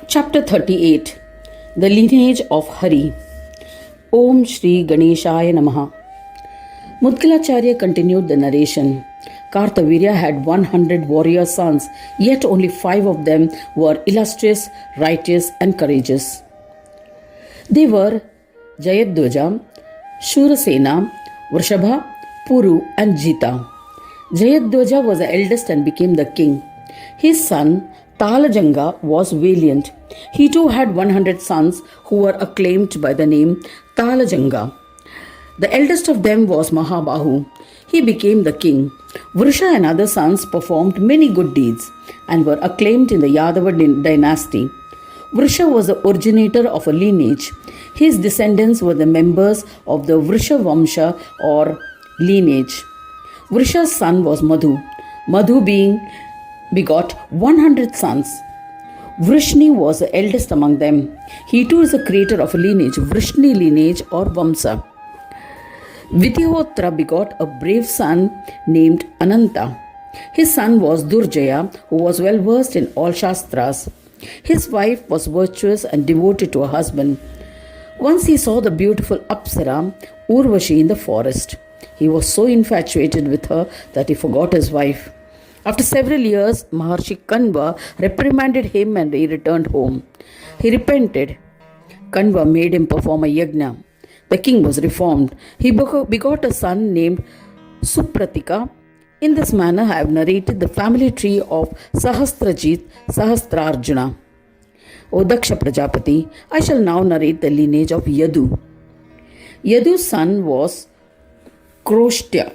Chapter 38. The Lineage of Hari. Om Shri Ganeshaya Namaha. Mudgalacharya continued the narration. Kartavirya had 100 warrior sons, yet only 5 of them were illustrious, righteous, and courageous. They were Jayadwaja, Shurasena, Vrishabha, Puru, and Jita. Jayadwaja was the eldest and became the king. His son Talajanga was valiant. He too had 100 sons who were acclaimed by the name Talajanga. The eldest of them was Mahabahu. He became the king. Vrisha and other sons performed many good deeds and were acclaimed in the Yadava dynasty. Vrisha was the originator of a lineage. His descendants were the members of the Vrisha Vamsha or lineage. Vrisha's son was Madhu. Madhu begot 100 sons. Vrishni was the eldest among them. He too is the creator of a lineage, Vrishni lineage or Vamsa. Vidyahotra begot a brave son named Ananta. His son was Durjaya, who was well versed in all Shastras. His wife was virtuous and devoted to her husband. Once he saw the beautiful Apsara, Urvashi, in the forest. He was so infatuated with her that he forgot his wife. After several years, Maharshi Kanva reprimanded him and he returned home. He repented. Kanva made him perform a yajna. The king was reformed. He begot a son named Supratika. In this manner, I have narrated the family tree of Sahasrajit, Sahasrarjuna. O Daksha Prajapati, I shall now narrate the lineage of Yadu. Yadu's son was Kroshtya.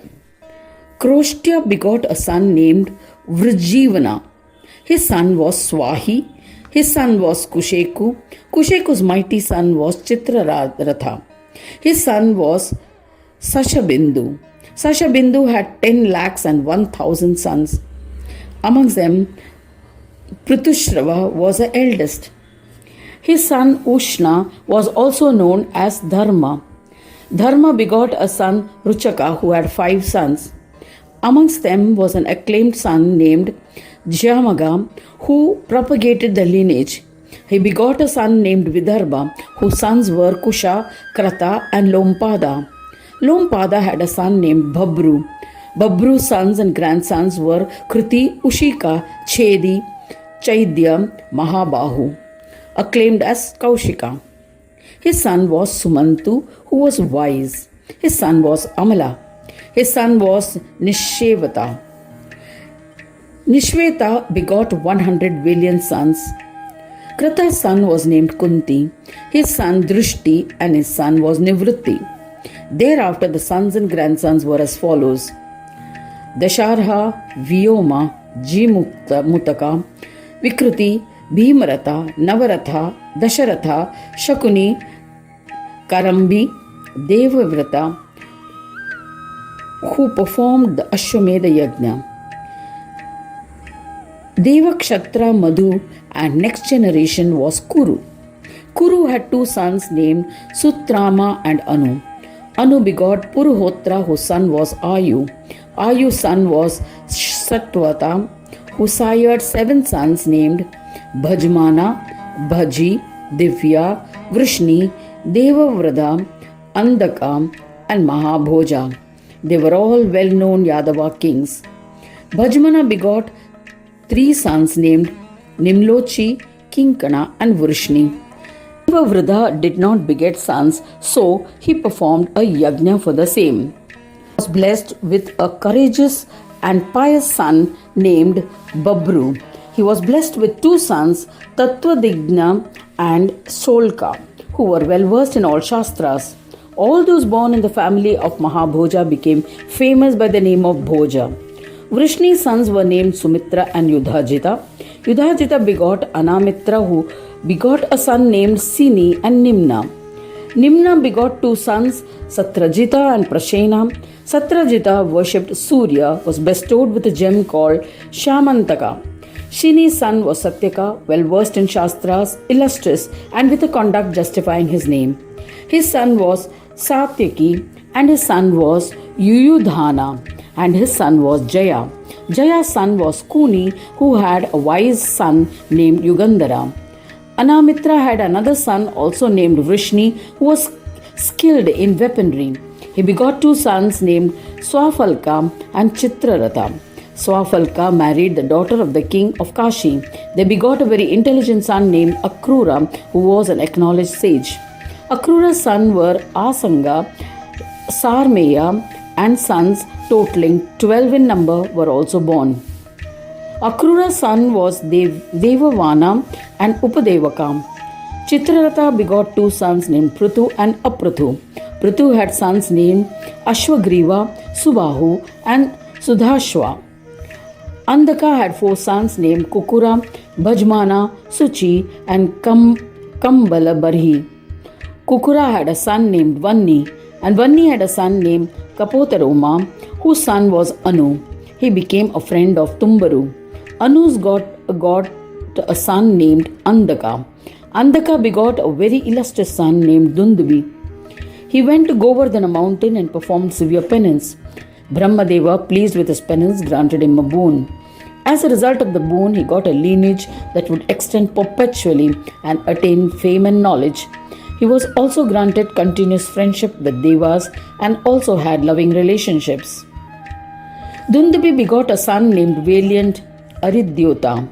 Kroshtya begot a son named Vrijivana. His son was Swahi. His son was Kusheku. Kusheku's mighty son was Chitraratha. His son was Sashabindu. Sashabindu had 10 lakhs and 1,000 sons. Amongst them, Prithushrava was the eldest. His son Ushna was also known as Dharma. Dharma begot a son Ruchaka who had 5 sons. Amongst them was an acclaimed son named Jyamaga who propagated the lineage. He begot a son named Vidarbha whose sons were Kusha, Krata and Lompada. Lompada had a son named Babru. Babru's sons and grandsons were Kruti, Ushika, Chedi, Chaidya, Mahabahu, acclaimed as Kaushika. His son was Sumantu, who was wise. His son was Amala. His son was Nishveta. Nishveta begot 100 valiant sons. Krata's son was named Kunti. His son Drishti and his son was Nivritti. Thereafter the sons and grandsons were as follows: Dasharha, Vyoma, Mutaka, Vikruti, Bhimarata, Navaratha, Dasharatha, Shakuni, Karambi, Devavrata, who performed the Ashwamedha Yajna. Devakshatra, Madhu, and next generation was Kuru. Kuru had 2 sons named Sutrama and Anu. Anu begot Puruhotra, whose son was Ayu. Ayu's son was Satvata, who sired 7 sons named Bhajmana, Bhaji, Divya, Vrishni, Devavrada, Andaka, and Mahabhoja. They were all well-known Yadava kings. Bhajmana begot 3 sons named Nimlochi, Kinkana, and Vrishni. Devavrada did not beget sons, so he performed a yajna for the same. He was blessed with a courageous and pious son named Babru. He was blessed with 2 sons, Tattvadigna and Solka, who were well versed in all Shastras. All those born in the family of Mahabhoja became famous by the name of Bhoja. Vrishni's sons were named Sumitra and Yudhajita. Yudhajita begot Anamitra, who begot a son named Sini and Nimna. Nimna begot 2 sons, Satrajita and Prashena. Satrajita worshipped Surya, was bestowed with a gem called Shamantaka. Shini's son was Satyaka, well versed in Shastras, illustrious, and with a conduct justifying his name. His son was Satyaki, and his son was Yuyudhana, and his son was Jaya. Jaya's son was Kuni, who had a wise son named Yugandhara. Anamitra had another son also named Vrishni, who was skilled in weaponry. He begot two sons named Swafalka and Chitraratha. Swafalka married the daughter of the king of Kashi. They begot a very intelligent son named Akrura, who was an acknowledged sage. Akrura's sons were Asanga, Sarmeya, and sons totaling 12 in number were also born. Akrura's son was Devavana and Upadevaka. Chitraratha begot two sons named Prithu and Aprithu. Prithu had sons named Ashwagriva, Subahu, and Sudhashwa. Andaka had four sons named Kukura, Bhajmana, Suchi, and Kambala Barhi. Kukura had a son named Vanni, and Vanni had a son named Kapotaroma, whose son was Anu. He became a friend of Tumbaru. Anu's got a son named Andaka. Andaka begot a very illustrious son named Dundubi. He went to Govardhana mountain and performed severe penance. Brahmadeva, pleased with his penance, granted him a boon. As a result of the boon, he got a lineage that would extend perpetually and attain fame and knowledge. He was also granted continuous friendship with devas and also had loving relationships. Dundubi begot a son named valiant Aridyota.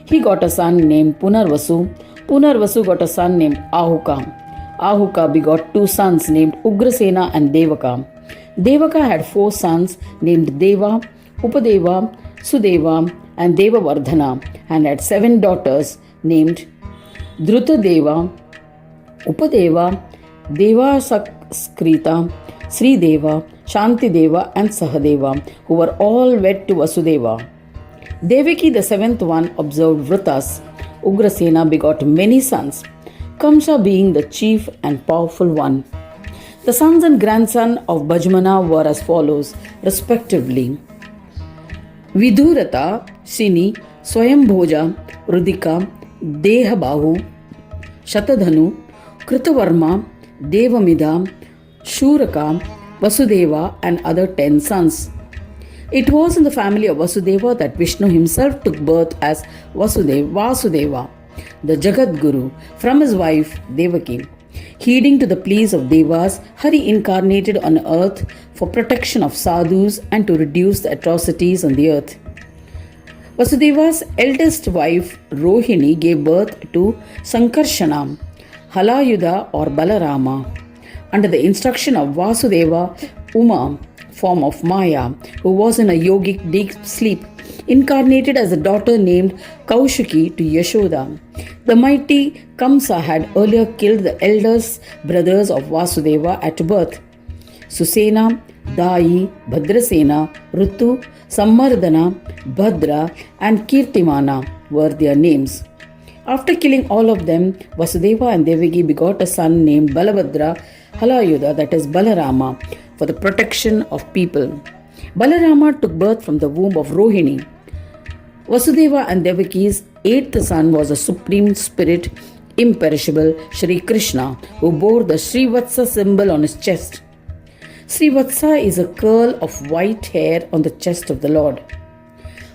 He got a son named Punarvasu. Punarvasu got a son named Ahuka. Ahuka begot two sons named Ugrasena and Devaka. Devaka had four sons named Deva, Upadeva, Sudeva, and Devavardhana, and had 7 daughters named Drutadeva, Upadeva, Devaskrita, Srideva, Shantideva, and Sahadeva, who were all wed to Vasudeva. Devaki, the 7th one, observed Vratas. Ugrasena begot many sons, Kamsa being the chief and powerful one. The sons and grandson of Bhajmana were as follows, respectively: Vidurata, Shini, Swayambhoja, Rudika, Dehabahu, Shatadhanu, Kritavarma, Devamida, Shuraka, Vasudeva, and other 10 sons. It was in the family of Vasudeva that Vishnu himself took birth as Vasudeva, the Jagat Guru, from his wife Devaki. Heeding to the pleas of Devas, Hari incarnated on earth for protection of sadhus and to reduce the atrocities on the earth. Vasudeva's eldest wife Rohini gave birth to Sankarshana, Halayuda or Balarama. Under the instruction of Vasudeva, Uma, form of Maya, who was in a yogic deep sleep, incarnated as a daughter named Kaushiki to Yashoda. The mighty Kamsa had earlier killed the eldest brothers of Vasudeva at birth. Susena, Dai, Bhadrasena, Rutu, Sammardana, Bhadra, and Kirtimana were their names. After killing all of them, Vasudeva and Devaki begot a son named Balabhadra Halayuda, that is Balarama, for the protection of people. Balarama took birth from the womb of Rohini. Vasudeva and Devaki's 8th son was the supreme spirit, imperishable Sri Krishna, who bore the Srivatsa symbol on his chest. Srivatsa is a curl of white hair on the chest of the Lord.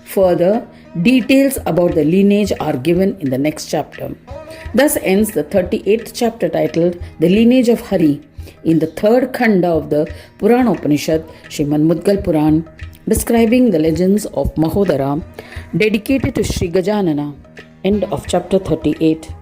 Further, details about the lineage are given in the next chapter. Thus ends the 38th chapter titled The Lineage of Hari in the 3rd Khanda of the Purana Upanishad, Srimad Mudgal Puran, describing the legends of Mahodara, dedicated to Sri Gajanana. End of chapter 38.